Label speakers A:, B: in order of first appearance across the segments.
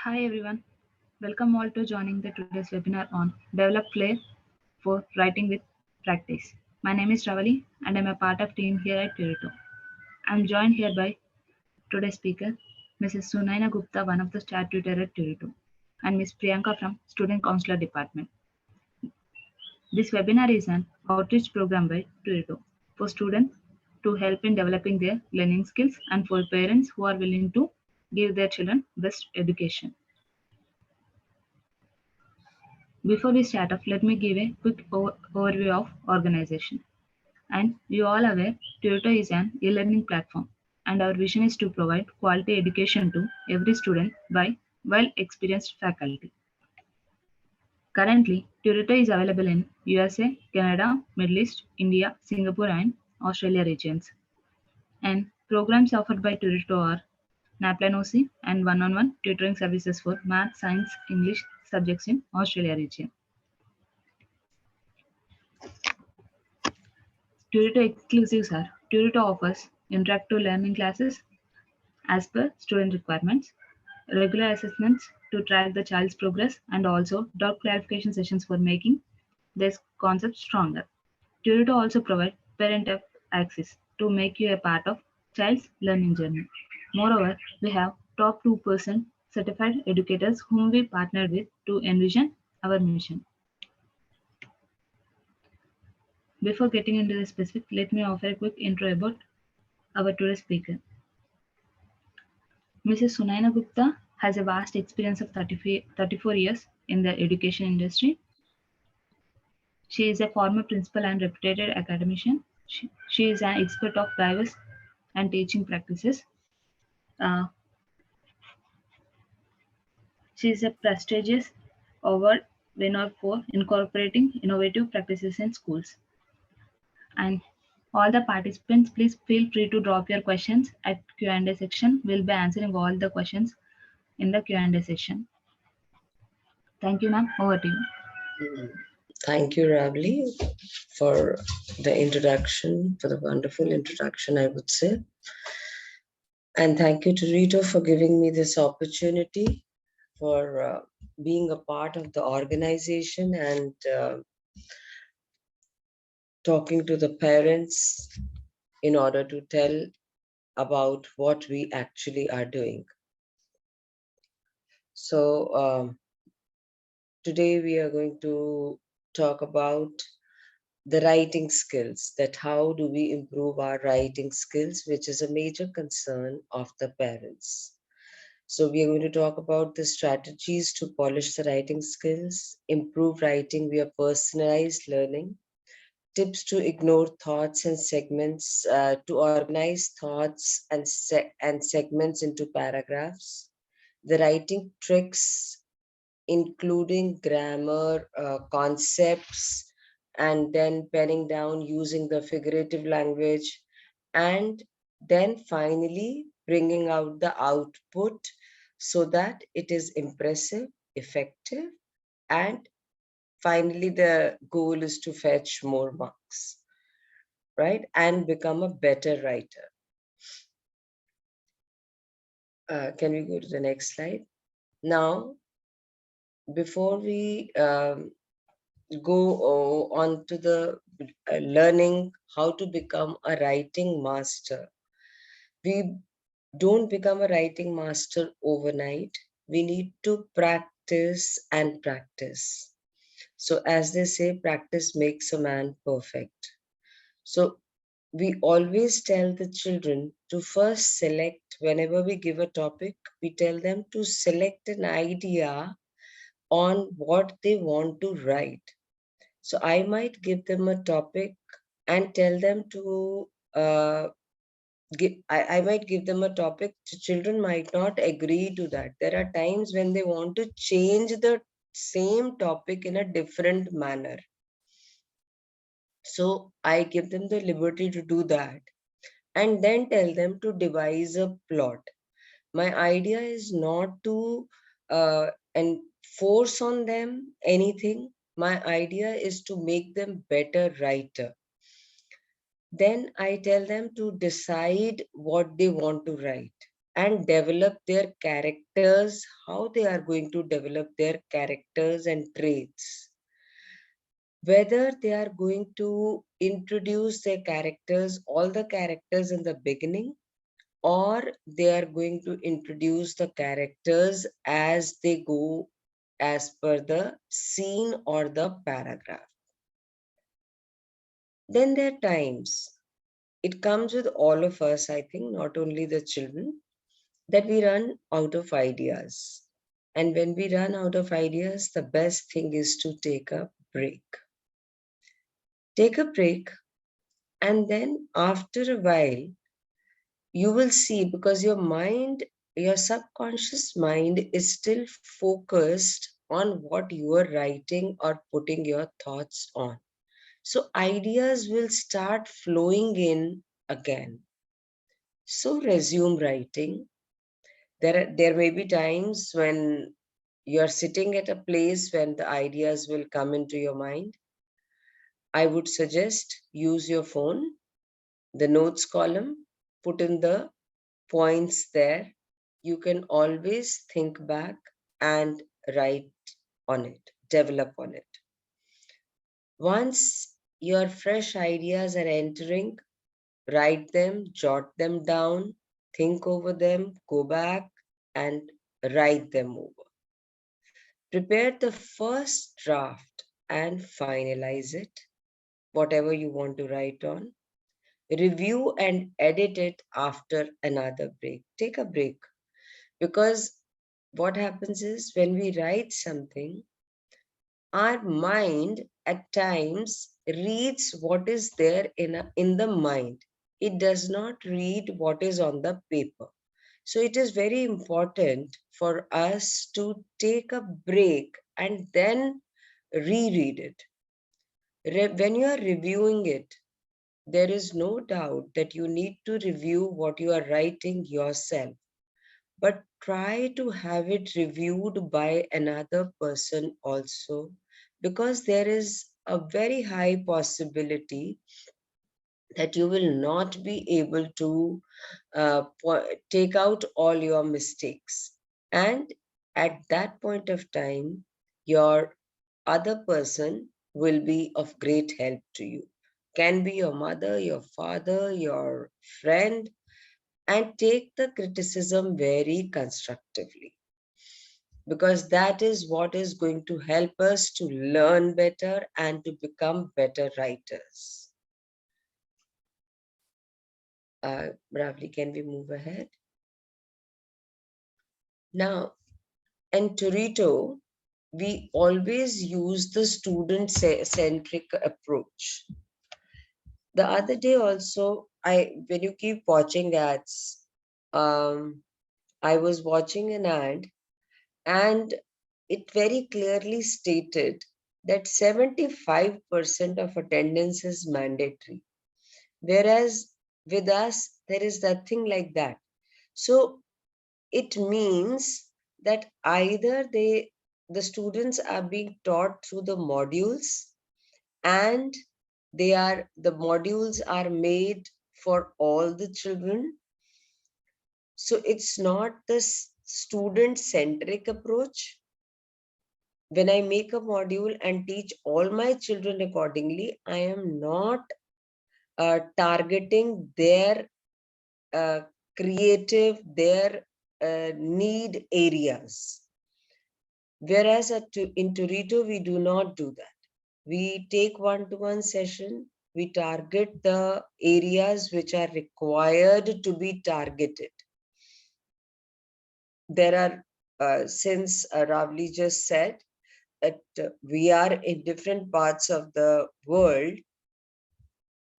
A: Hi everyone, welcome all to joining the today's webinar on Develop Flair for Writing with Practice. My name is Ravali and I'm a part of team here at Turito. I'm joined here by today's speaker, Mrs. Sunaina Gupta, one of the staff tutor at Turito, and Ms. Priyanka from Student Counselor Department. This webinar is an outreach program by Turito for students to help in developing their learning skills and for parents who are willing to give their children best education. Before we start off, let me give a quick overview of organization. And you all aware, Turito is an e-learning platform, and our vision is to provide quality education to every student by well-experienced faculty. Currently, Turito is available in USA, Canada, Middle East, India, Singapore, and Australia regions. And programs offered by Turito are NAPLAN OC and one-on-one tutoring services for math, science, English subjects in Australia region. Turito exclusives are Turito offers interactive learning classes as per student requirements, regular assessments to track the child's progress, and also doubt clarification sessions for making this concept stronger. Turito also provides parent access to make you a part of child's learning journey. Moreover, we have top 2% certified educators whom we partner with to envision our mission. Before getting into the specific, let me offer a quick intro about our today's speaker. Mrs. Sunaina Gupta has a vast experience of 34 years in the education industry. She is a former principal and reputed academician. She is an expert of diverse and teaching practices. Uh, she is a prestigious award winner for incorporating innovative practices in schools. And all the participants, please feel free to drop your questions at Q&A section. We'll be answering all the questions in the Q&A session. Thank you, ma'am. Over to you.
B: Thank you, Ravli, for the introduction, for the wonderful introduction, I would say. And thank you, Turito, for giving me this opportunity for being a part of the organization and talking to the parents in order to tell about what we actually are doing. So today we are going to talk about the writing skills, that how do we improve our writing skills, which is a major concern of the parents. So we are going to talk about the strategies to polish the writing skills, improve writing via personalized learning, tips to ignore thoughts and segments, to organize thoughts and segments into paragraphs, the writing tricks, including grammar, concepts, and then penning down using the figurative language, and then finally bringing out the output so that it is impressive, effective, and finally the goal is to fetch more marks, right? And become a better writer. Can we go to the next slide? Now, before we go on to the learning how to become a writing master, we don't become a writing master overnight. We need to practice and practice. So as they say, practice makes a man perfect. So we always tell the children to first select, whenever we give a topic, we tell them to select an idea on what they want to write. So I might give them a topic and tell them to I might give them a topic. Children might not agree to that. There are times when they want to change the same topic in a different manner. So I give them the liberty to do that and then tell them to devise a plot. My idea is not to force on them anything. My idea is to make them better writer. Then I tell them to decide what they want to write. and develop their characters, how they are going to develop their characters and traits. Whether they are going to introduce their characters, all the characters in the beginning, or they are going to introduce the characters as they go as per the scene or the paragraph. Then there are times, it comes with all of us, I think, not only the children, that we run out of ideas. And when we run out of ideas, the best thing is to take a break. Take a break, and then after a while, you will see, because your mind, your subconscious mind is still focused on what you are writing or putting your thoughts on. So ideas will start flowing in again. So resume writing. There may be times when you're sitting at a place when the ideas will come into your mind. I would suggest use your phone, the notes column, put in the points there. You can always think back and write on it, develop on it. Once your fresh ideas are entering, write them, jot them down, think over them, go back and write them over. Prepare the first draft and finalize it, whatever you want to write on. Review and edit it after another break. Take a break, because what happens is when we write something, our mind at times reads what is there in the mind. It does not read what is on the paper. So it is very important for us to take a break and then reread it. When you are reviewing it, there is no doubt that you need to review what you are writing yourself, but try to have it reviewed by another person also, because there is a very high possibility that you will not be able to take out all your mistakes. And at that point of time, your other person will be of great help to you. Can be your mother, your father, your friend, and take the criticism very constructively, because that is what is going to help us to learn better and to become better writers. Ravli, can we move ahead? Now, in Turito, we always use the student-centric approach. The other day also, when you keep watching ads, um, I was watching an ad, and it very clearly stated that 75% of attendance is mandatory, whereas with us there is nothing like that. So it means that either the students are being taught through the modules, and the modules are made for all the children. So it's not the student centric approach. When I make a module and teach all my children accordingly, I am not targeting their uh, creative, their need areas. Whereas in Turito, we do not do that. We take one-to-one session, we target the areas which are required to be targeted. There are, since Ravli just said, that we are in different parts of the world,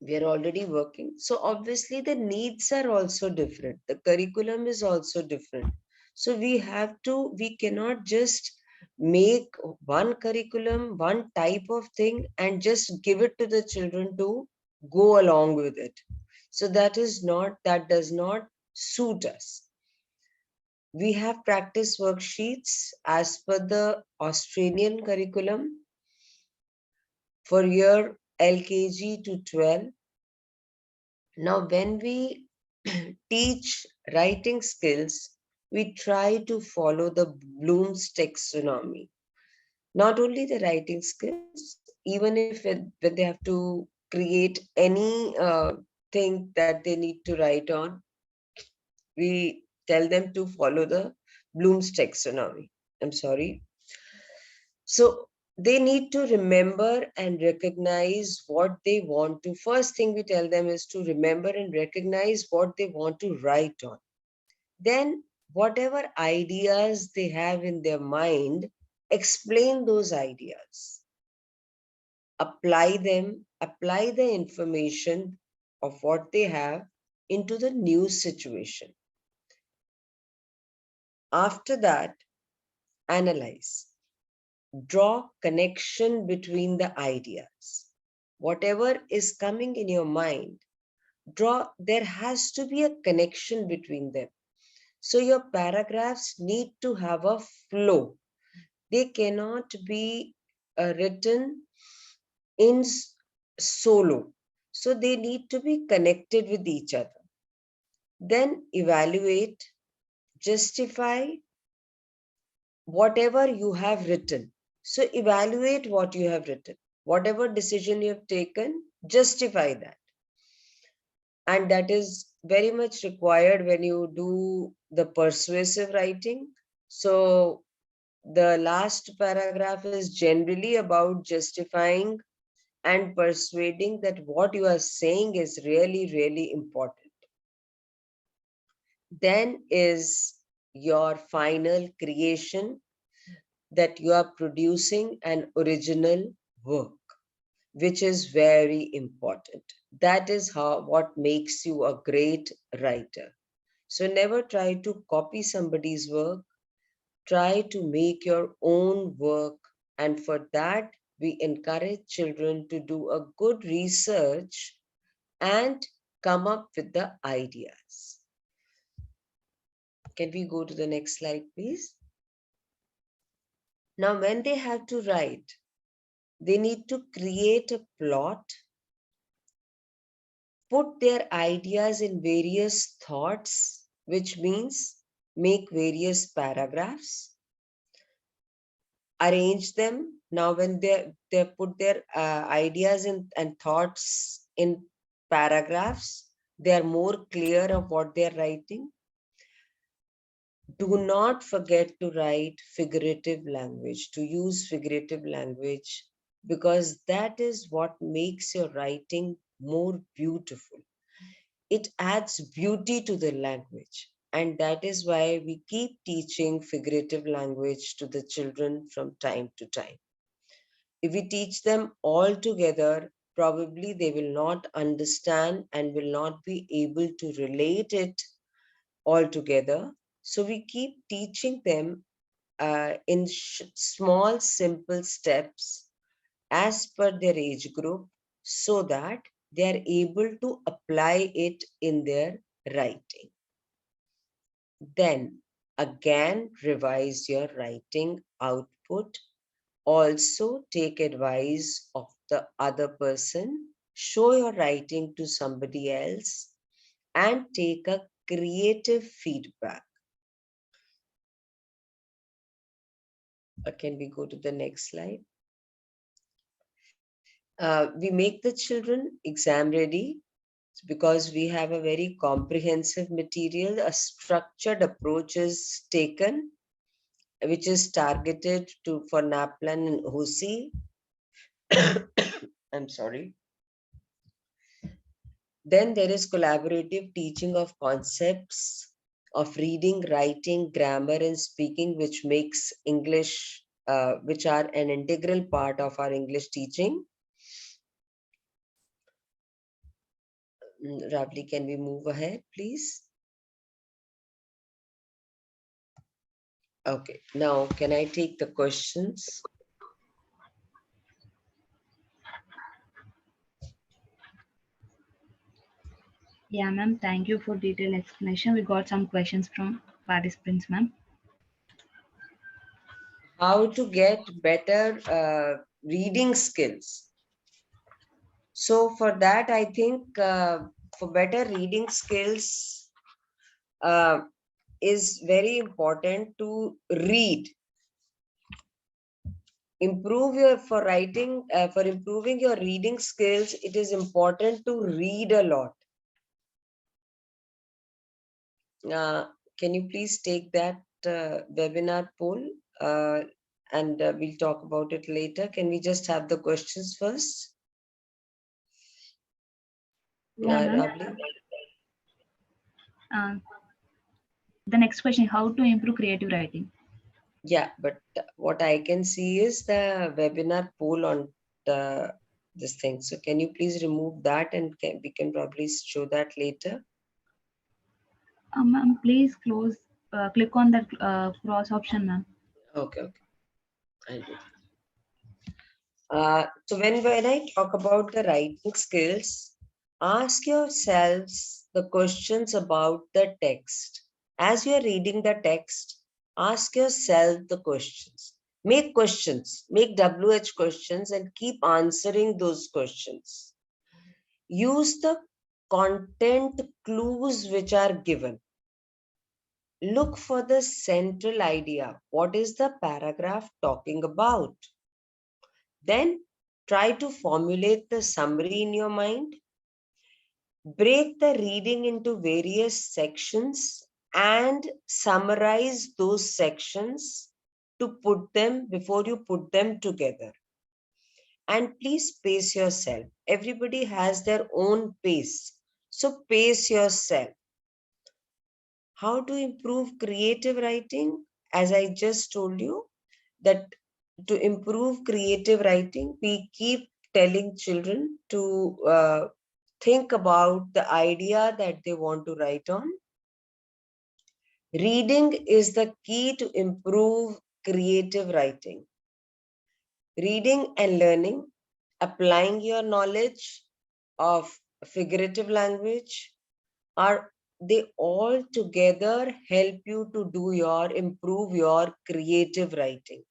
B: we are already working. So obviously the needs are also different. The curriculum is also different. So we cannot just make one curriculum, one type of thing, and just give it to the children to go along with it. So that does not suit us. We have practice worksheets as per the Australian curriculum for year LKG to 12. Now, when we teach writing skills, we try to follow the Bloom's taxonomy. Not only the writing skills, even if when they have to create any thing that they need to write on, we tell them to follow the Bloom's taxonomy. I'm sorry. So they need to remember and recognize what they want to. First thing we tell them is to remember and recognize what they want to write on. Then, whatever ideas they have in their mind, explain those ideas, apply them, apply the information of what they have into the new situation. After that, analyze, draw connection between the ideas. Whatever is coming in your mind, draw, there has to be a connection between them. So your paragraphs need to have a flow. They cannot be written in solo. So they need to be connected with each other. Then evaluate, justify whatever you have written. So evaluate what you have written. Whatever decision you have taken, justify that. And that is very much required when you do the persuasive writing. So the last paragraph is generally about justifying and persuading that what you are saying is really, really important. Then is your final creation, that you are producing an original work, which is very important. That is how what makes you a great writer. So never try to copy somebody's work. Try to make your own work. And for that, we encourage children to do a good research and come up with the ideas. Can we go to the next slide, please? Now, when they have to write, they need to create a plot, put their ideas in various thoughts, which means make various paragraphs, arrange them. Now, when they put their ideas in, and thoughts in paragraphs, they are more clear of what they are writing. Do not forget to write figurative language, to use figurative language, because that is what makes your writing more beautiful. It adds beauty to the language. And that is why we keep teaching figurative language to the children from time to time. If we teach them all together, probably they will not understand and will not be able to relate it all together. So we keep teaching them in small, simple steps as per their age group so that they are able to apply it in their writing. Then again, revise your writing output. Also, take advice of the other person, show your writing to somebody else, and take a creative feedback. Can we go to the next slide? We make the children exam ready because we have a very comprehensive material. A structured approach is taken, which is targeted to for NAPLAN and OC. I'm sorry. Then there is collaborative teaching of concepts of reading, writing, grammar, and speaking, which makes English, which are an integral part of our English teaching. Ravli, can we move ahead, please? Okay, now can I take the questions?
A: Yeah, ma'am. Thank you for detailed explanation. We got some questions from participants, ma'am.
B: How to get better reading skills? So for that, I think for better reading skills, uh, is very important to read. Improve your for writing for improving your reading skills, it is important to read a lot. uh, can you please take that webinar poll, uh, and we'll talk about it later. Can we just have the questions first?
A: Yeah, ma'am.
B: Rabli?
A: Uh, the next question: how to improve creative writing?
B: Yeah, but what I can see is the webinar poll on the this thing. So can you please remove that, and we can probably show that later?
A: Ma'am, please click on that cross option, ma'am.
B: Okay, okay. I'll do that. So when I talk about the writing skills, ask yourselves the questions about the text. As you are reading the text, ask yourself the questions. Make WH questions and keep answering those questions. Use the content clues which are given. Look for the central idea. What is the paragraph talking about? Then try to formulate the summary in your mind. Break the reading into various sections and summarize those sections to put them before you put them together. And please pace yourself. Everybody has their own pace. So pace yourself. How to improve creative writing? As I just told you, that to improve creative writing, we keep telling children to think about the idea that they want to write on. Reading is the key to improve creative writing. Reading and learning, applying your knowledge of figurative language, are they all together help you to improve your creative writing.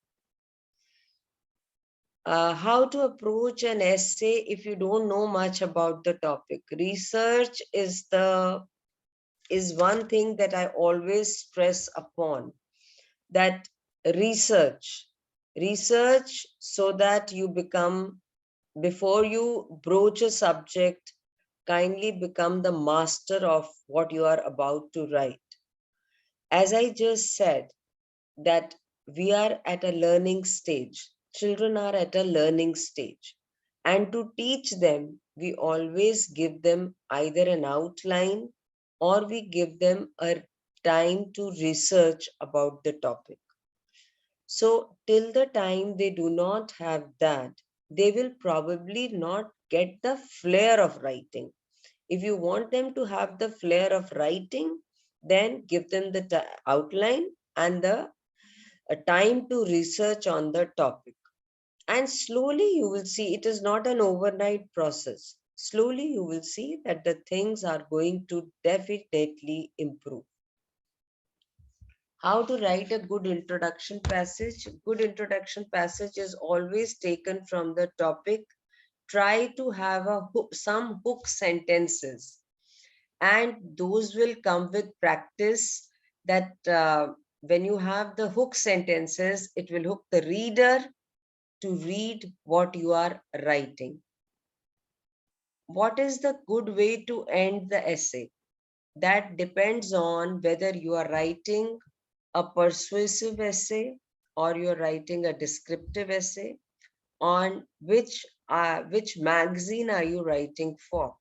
B: How to approach an essay if you don't know much about the topic. Research is one thing that I always stress upon, that research so that you become, before you broach a subject, kindly become the master of what you are about to write. As I just said, that we are at a learning stage. Children are at a learning stage. And to teach them, we always give them either an outline or we give them a time to research about the topic. So, till the time they do not have that, they will probably not get the flair of writing. If you want them to have the flair of writing, then give them the outline and the a time to research on the topic. And slowly you will see, it is not an overnight process. Slowly you will see that the things are going to definitely improve. How to write a good introduction passage? Good introduction passage is always taken from the topic. Try to have some hook sentences, and those will come with practice, that when you have the hook sentences, it will hook the reader to read what you are writing. What is the good way to end the essay? That depends on whether you are writing a persuasive essay or you're writing a descriptive essay. On which magazine are you writing for?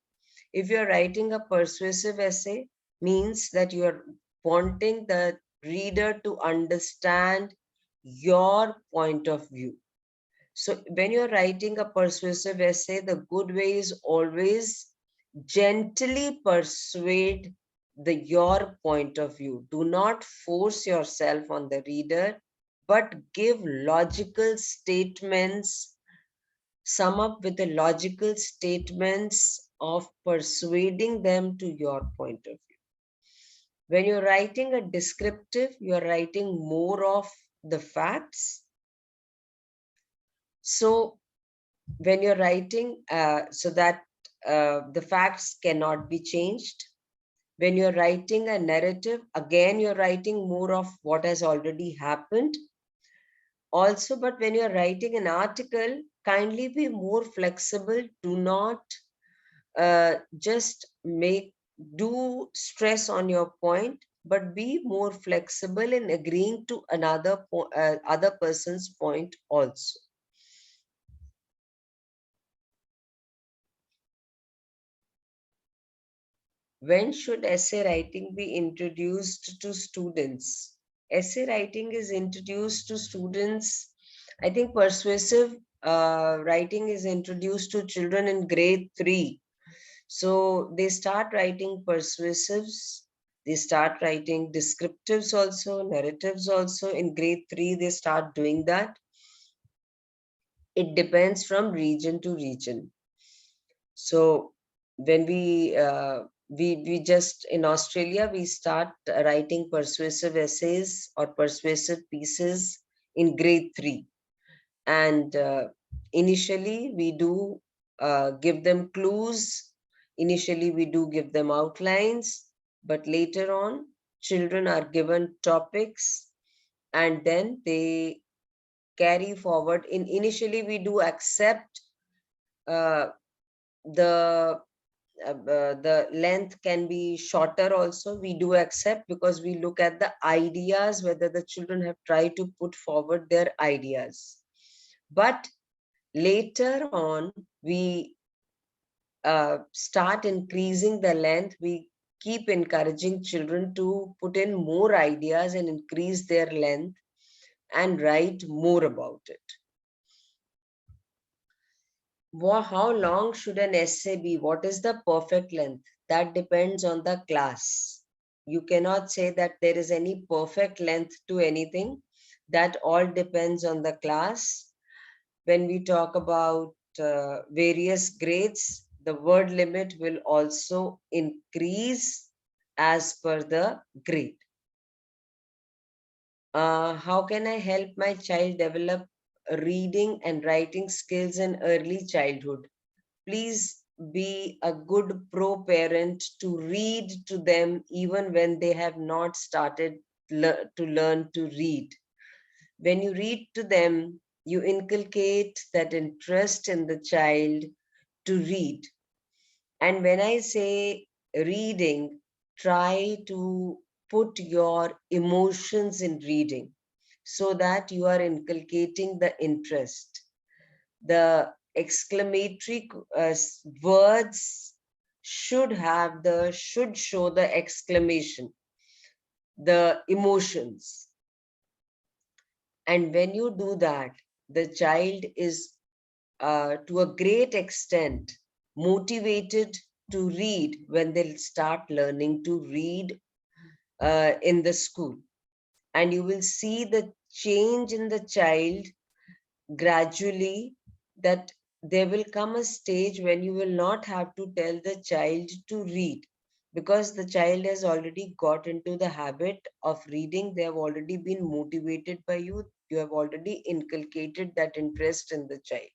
B: If you're writing a persuasive essay, means that you're wanting the reader to understand your point of view. So when you're writing a persuasive essay, the good way is always gently persuade your point of view. Do not force yourself on the reader, but give logical statements, sum up with the logical statements of persuading them to your point of view. When you're writing a descriptive, you're writing more of the facts. So when you're writing, so that the facts cannot be changed. When you're writing a narrative, again, you're writing more of what has already happened. Also, but when you're writing an article, kindly be more flexible. Do not just do stress on your point, but be more flexible in agreeing to other person's point also. When should essay writing be introduced to students? Essay writing is introduced to students. I think persuasive writing is introduced to children in grade 3. So they start writing persuasives, they start writing descriptives also, narratives also. In grade 3, they start doing that. It depends from region to region. So when we just in Australia, we start writing persuasive essays or persuasive pieces in grade 3. And initially we do give them clues. Initially we do give them outlines, but later on children are given topics, and then they carry forward. Initially we do accept uh, the the length can be shorter also. We do accept, because we look at the ideas, whether the children have tried to put forward their ideas. But later on, we start increasing the length. We keep encouraging children to put in more ideas and increase their length and write more about it. How long should an essay be? What is the perfect length? That depends on the class. You cannot say that there is any perfect length to anything. That all depends on the class. When we talk about various grades, the word limit will also increase as per the grade. How can I help my child develop reading and writing skills in early childhood? Please be a good pro parent to read to them even when they have not started to learn to read. When you read to them, you inculcate that interest in the child to read. And when I say reading, try to put your emotions in reading so that you are inculcating the interest. The exclamatory words should show the exclamation, the emotions. And when you do that, the child is to a great extent motivated to read when they'll start learning to read in the school. And you will see the change in the child gradually, that there will come a stage when you will not have to tell the child to read, because the child has already got into the habit of reading. They have already been motivated by you. You have already inculcated that interest in the child.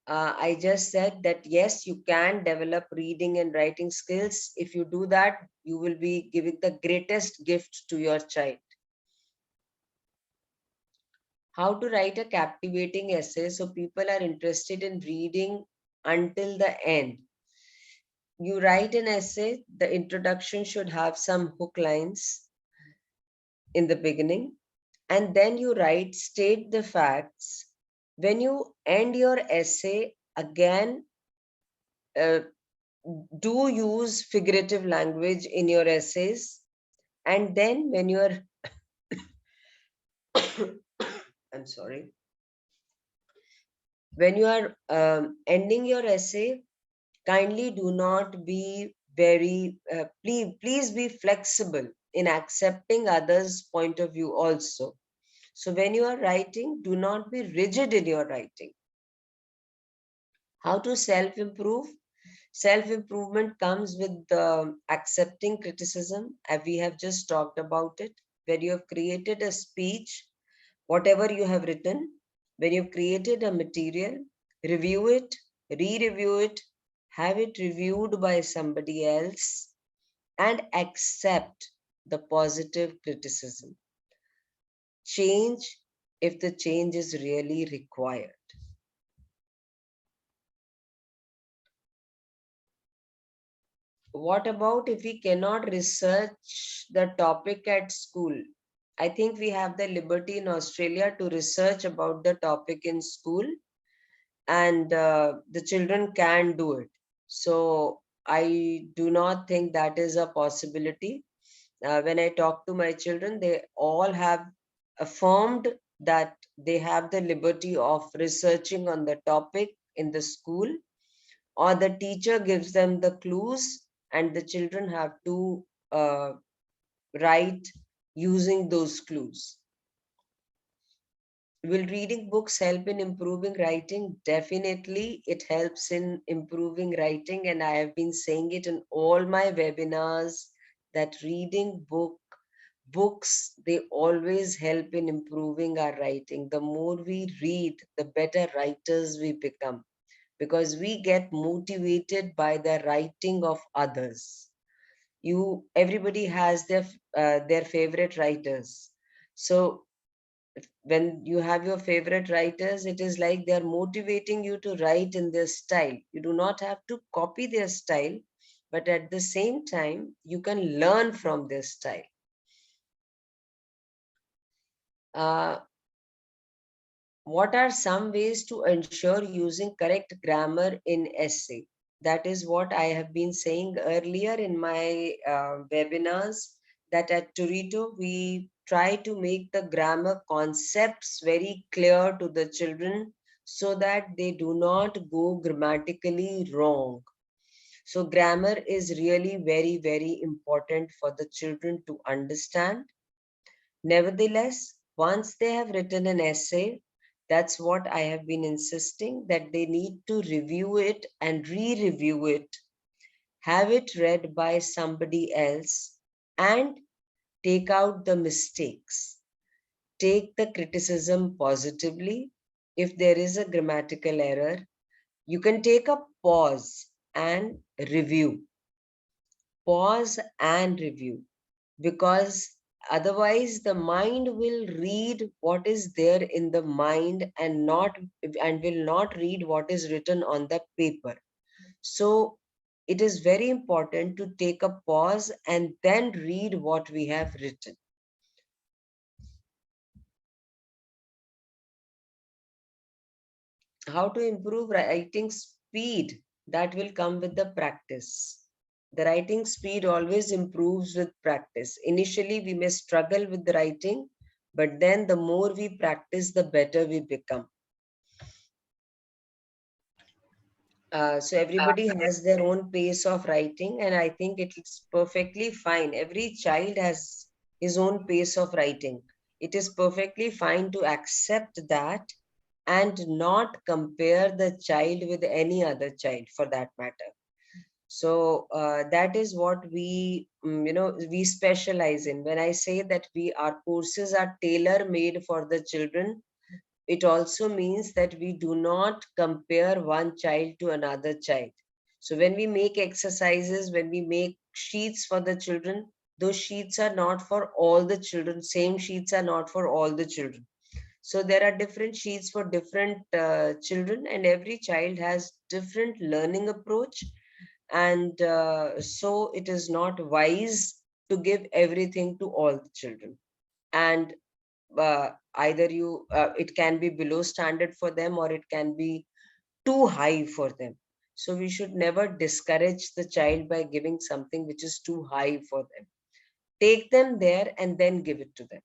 B: I just said that yes, you can develop reading and writing skills. If you do that, you will be giving the greatest gift to your child. How to write a captivating essay so people are interested in reading until the end. You write an essay, the introduction should have some hook lines in the beginning, and then you state the facts. When you end your essay, again, uh, do use figurative language in your essays. And then when you are, I'm sorry, when you are ending your essay, kindly do not be please be flexible in accepting others' point of view also. So when you are writing, do not be rigid in your writing. How to self-improve? Self-improvement comes with accepting criticism, as we have just talked about it. When you have created a speech, whatever you have written, when you've created a material, review it, re-review it, have it reviewed by somebody else, and accept the positive criticism. Change if the change is really required. What about if we cannot research the topic at school? I think we have the liberty in Australia to research about the topic in school, and the children can do it. So I do not think that is a possibility. When I talk to my children, they all have affirmed that they have the liberty of researching on the topic in the school, or the teacher gives them the clues, and the children have to uh, write using those clues. Will reading books help in improving writing? Definitely, it helps in improving writing, and I have been saying it in all my webinars that reading books, they always help in improving our writing. The more we read, the better writers we become, because we get motivated by the writing of others. Everybody has their favorite writers. So when you have your favorite writers, it is like they're motivating you to write in their style. You do not have to copy their style, but at the same time, you can learn from their style. Uh, what are some ways to ensure using correct grammar in essay? That is what I have been saying earlier in my webinars, that at Turito, we try to make the grammar concepts very clear to the children so that they do not go grammatically wrong. So grammar is really very, very important for the children to understand. Nevertheless, once they have written an essay, that's what I have been insisting, that they need to review it and re-review it, have it read by somebody else, and take out the mistakes. Take the criticism positively. If there is a grammatical error, you can take a pause and review. Pause and review, because otherwise the mind will read what is there in the mind and will not read what is written on the paper. So it is very important to take a pause and then read what we have written. How to improve writing speed? That will come with the practice. The writing speed always improves with practice. Initially, we may struggle with the writing, but then the more we practice, the better we become. So everybody has their own pace of writing, and I think it's perfectly fine. Every child has his own pace of writing. It is perfectly fine to accept that and not compare the child with any other child for that matter. So that is what we specialize in. When I say that our courses are tailor made for the children, it also means that we do not compare one child to another child. So when we make exercises, when we make sheets for the children, those sheets are not for all the children. Same sheets are not for all the children. So there are different sheets for different children, and every child has different learning approach. And so it is not wise to give everything to all the children. And either it can be below standard for them, or it can be too high for them. So we should never discourage the child by giving something which is too high for them. Take them there and then give it to them.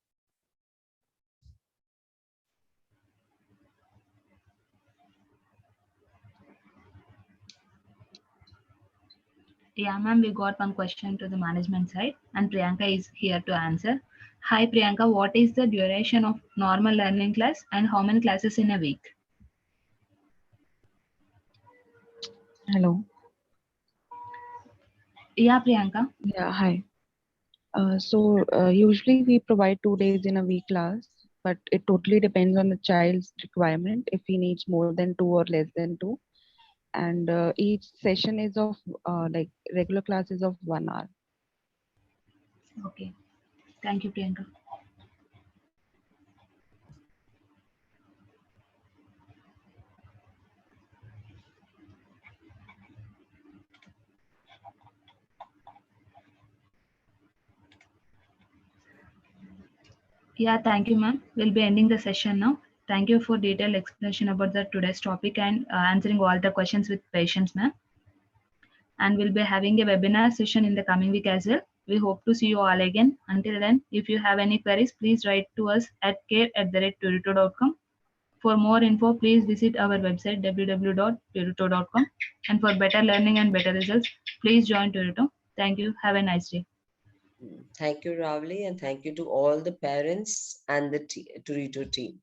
A: Yeah, ma'am, we got one question to the management side, and Priyanka is here to answer. Hi, Priyanka, what is the duration of normal learning class and how many classes in a week?
C: Hello.
A: Yeah, Priyanka.
C: Yeah, hi. Usually we provide 2 days in a week class. but it totally depends on the child's requirement. If he needs more than two or less than two, and each session is of like regular classes of 1 hour.
A: Okay. Thank you, Priyanka. Yeah, thank you, ma'am. We'll be ending the session now. Thank you for detailed explanation about the today's topic and answering all the questions with patience, ma'am. And we'll be having a webinar session in the coming week as well. We hope to see you all again. Until then, if you have any queries, please write to us at care@turito.com. For more info, please visit our website www.turito.com. And for better learning and better results, please join Turito. Thank you. Have a nice day.
B: Thank you, Ravli, and thank you to all the parents and the Turito team.